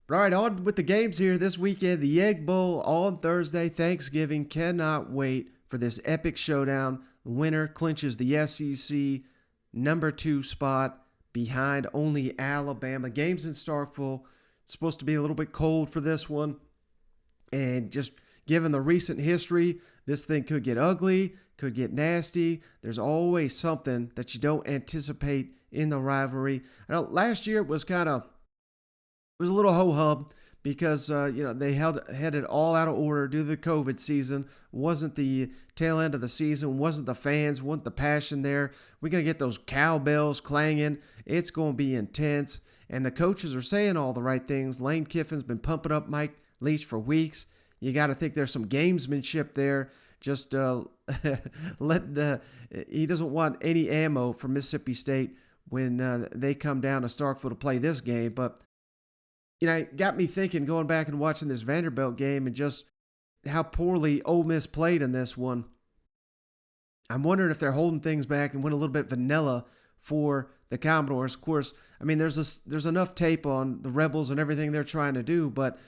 Right, on with the games here this weekend. The Egg Bowl on Thursday, Thanksgiving. Cannot wait for this epic showdown. The winner clinches the SEC number 2 spot behind only Alabama. Game's in Starkville. It's supposed to be a little bit cold for this one. And just given the recent history, this thing could get ugly, could get nasty. There's always something that you don't anticipate in the rivalry. I know last year it was a little ho hum because they had it all out of order due to the COVID season. Wasn't the tail end of the season? Wasn't the fans? Wasn't the passion there? We're gonna get those cowbells clanging. It's gonna be intense, and the coaches are saying all the right things. Lane Kiffin's been pumping up Mike Leach for weeks. You got to think there's some gamesmanship there. Just let he doesn't want any ammo from Mississippi State when they come down to Starkville to play this game, but it got me thinking going back and watching this Vanderbilt game and just how poorly Ole Miss played in this one. I'm wondering if they're holding things back and went a little bit vanilla for the Commodores. Of course, I mean there's enough tape on the Rebels and everything they're trying to do, but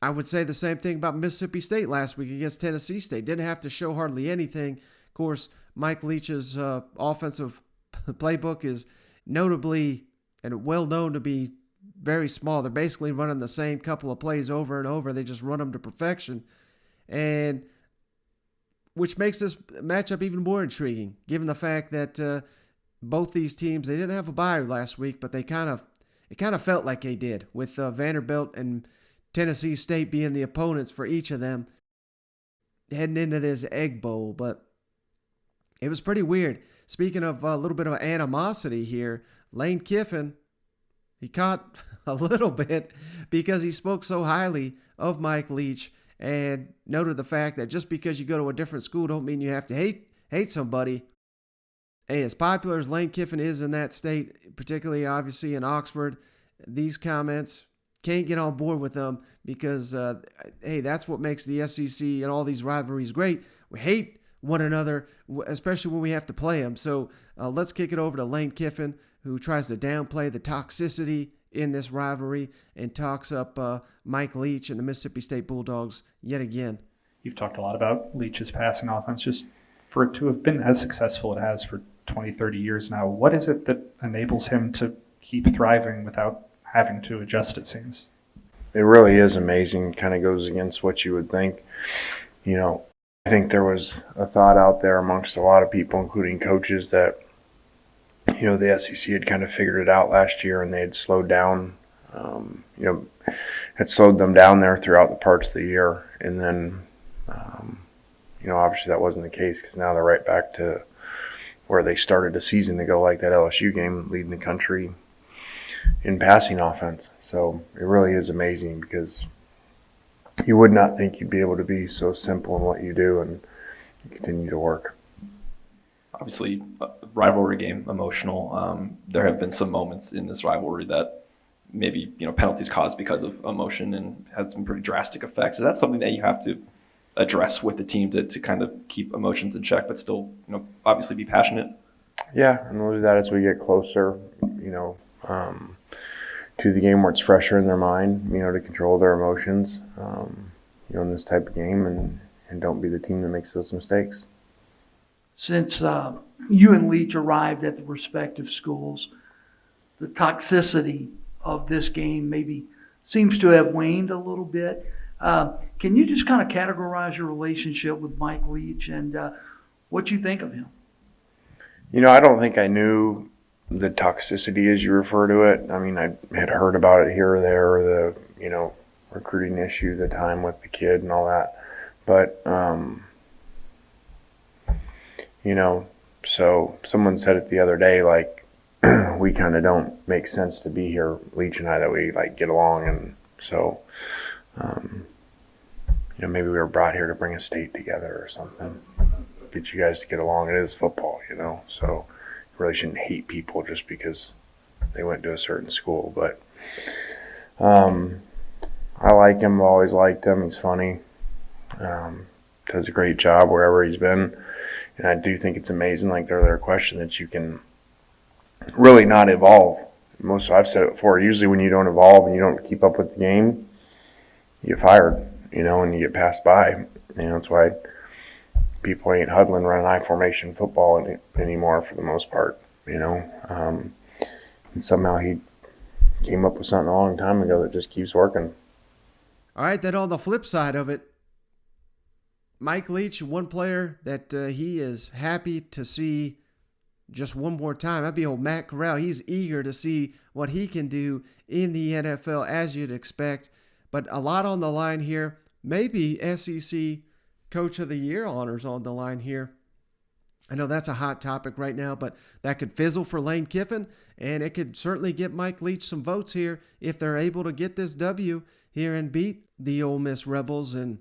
I would say the same thing about Mississippi State last week against Tennessee State. Didn't have to show hardly anything. Of course, Mike Leach's offensive playbook is notably and well known to be very small. They're basically running the same couple of plays over and over. They just run them to perfection, and which makes this matchup even more intriguing, given the fact that both these teams they didn't have a bye last week, but it kind of felt like they did with Vanderbilt and Tennessee State being the opponents for each of them heading into this Egg Bowl. But it was pretty weird. Speaking of a little bit of animosity here, Lane Kiffin he caught a little bit because he spoke so highly of Mike Leach and noted the fact that just because you go to a different school don't mean you have to hate somebody. Hey, as popular as Lane Kiffin is in that state, particularly obviously in Oxford, these comments can't get on board with them because hey, that's what makes the SEC and all these rivalries great. We hate one another, especially when we have to play them. So let's kick it over to Lane Kiffin, who tries to downplay the toxicity in this rivalry and talks up Mike Leach and the Mississippi State Bulldogs yet again. You've talked a lot about Leach's passing offense. Just for it to have been as successful it has for 20, 30 years now, what is it that enables him to keep thriving without having to adjust, it seems? It really is amazing. Kind of goes against what you would think. I think there was a thought out there amongst a lot of people, including coaches, that the SEC had kind of figured it out last year and they had slowed down, had slowed them down there throughout the parts of the year. And then, obviously that wasn't the case because now they're right back to where they started a season ago, like that LSU game, leading the country in passing offense. So it really is amazing because you would not think you'd be able to be so simple in what you do and continue to work. Obviously, rivalry game, emotional. There have been some moments in this rivalry that maybe penalties caused because of emotion and had some pretty drastic effects. Is that something that you have to address with the team to kind of keep emotions in check, but still obviously be passionate? Yeah, and we'll do that as we get closer, to the game where it's fresher in their mind, to control their emotions, in this type of game and don't be the team that makes those mistakes. Since you and Leach arrived at the respective schools, the toxicity of this game maybe seems to have waned a little bit. Can you just kind of categorize your relationship with Mike Leach and what you think of him? I don't think I knew the toxicity as you refer to it. I mean, I had heard about it here or there, the, recruiting issue, the time with the kid and all that. But, so someone said it the other day, like, we kind of don't make sense to be here, Leach and I, that we like get along. And so, maybe we were brought here to bring a state together or something, get you guys to get along. It is football, so you really shouldn't hate people just because they went to a certain school. But I like him, I've always liked him. He's funny, does a great job wherever he's been. And I do think it's amazing, like the earlier question, that you can really not evolve I've said it before, usually when you don't evolve and you don't keep up with the game, you get fired, and you get passed by. That's why people ain't huddling running I formation football anymore for the most part, and somehow he came up with something a long time ago that just keeps working. All right, then on the flip side of it, Mike Leach, one player that he is happy to see just one more time. That'd be old Matt Corral. He's eager to see what he can do in the NFL, as you'd expect. But a lot on the line here. Maybe SEC Coach of the Year honors on the line here. I know that's a hot topic right now, but that could fizzle for Lane Kiffin, and it could certainly get Mike Leach some votes here if they're able to get this W here and beat the Ole Miss Rebels, and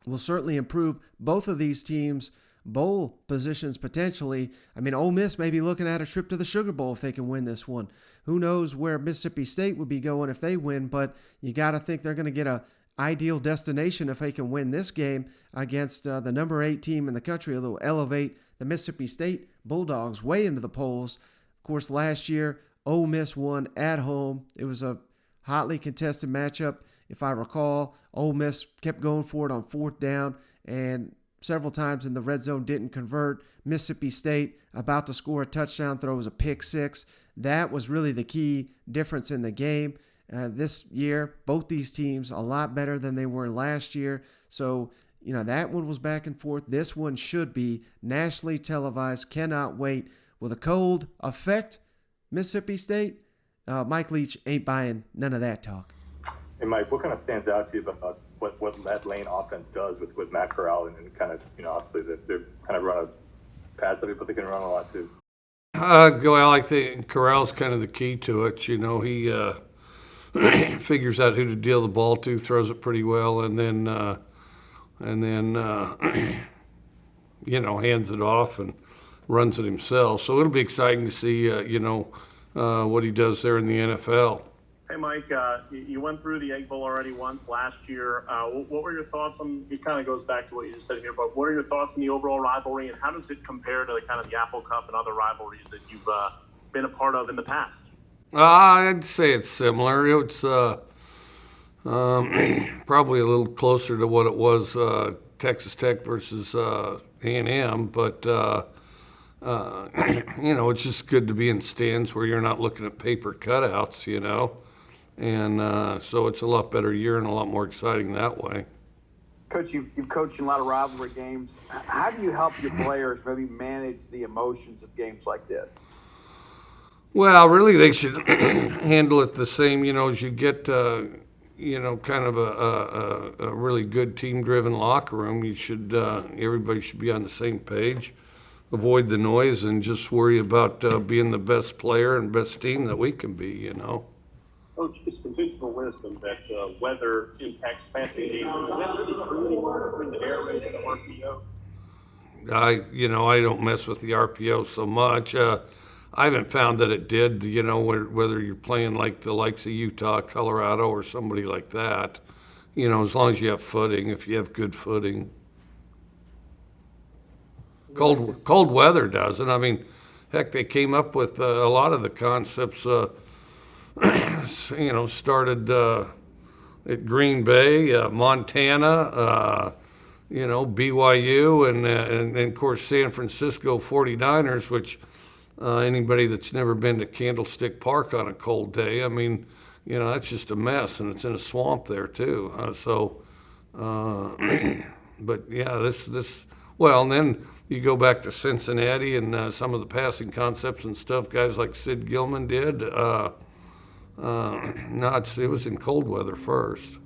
will certainly improve both of these teams' bowl positions potentially. I mean, Ole Miss may be looking at a trip to the Sugar Bowl if they can win this one. Who knows where Mississippi State would be going if they win, but you got to think they're going to get a ideal destination if they can win this game against the number 8 team in the country. It'll elevate the Mississippi State Bulldogs way into the polls. Of course, last year, Ole Miss won at home. It was a hotly contested matchup. If I recall, Ole Miss kept going for it on 4th down, and several times in the red zone didn't convert. Mississippi State, about to score a touchdown throw, was a pick 6. That was really the key difference in the game. This year, both these teams a lot better than they were last year. So, that one was back and forth. This one should be nationally televised. Cannot wait. Will the cold affect Mississippi State? Mike Leach ain't buying none of that talk. Hey, Mike, what kind of stands out to you about what that Lane offense does with Matt Corral and kind of, obviously they're kind of run a pass heavy, but they can run a lot too. I think Corral's kind of the key to it. He figures out who to deal the ball to, throws it pretty well, and then hands it off and runs it himself. So it'll be exciting to see, what he does there in the NFL. Hey, Mike, you went through the Egg Bowl already once last year. What were your thoughts on, it kind of goes back to what you just said here, but what are your thoughts on the overall rivalry, and how does it compare to the Apple Cup and other rivalries that you've been a part of in the past? I'd say it's similar. It's probably a little closer to what it was Texas Tech versus A&M, but it's just good to be in stands where you're not looking at paper cutouts, and so it's a lot better year and a lot more exciting that way. Coach, you've coached in a lot of rivalry games. How do you help your players maybe manage the emotions of games like this? Well, really, they should handle it the same, as you get, kind of a really good team-driven locker room. You should, everybody should be on the same page, avoid the noise, and just worry about being the best player and best team that we can be, Coach, it's conventional wisdom that weather impacts passing games. Is that really true anymore between the air raid and the RPO? I don't mess with the RPO so much. I haven't found that it did, whether you're playing like the likes of Utah, Colorado, or somebody like that, as long as you have footing, if you have good footing. Cold weather doesn't. I mean, heck, they came up with a lot of the concepts, started at Green Bay, Montana, BYU, and of course San Francisco 49ers, which anybody that's never been to Candlestick Park on a cold day, I mean, that's just a mess, and it's in a swamp there too. But yeah, well, and then you go back to Cincinnati and some of the passing concepts and stuff guys like Sid Gilman did. It was in cold weather first.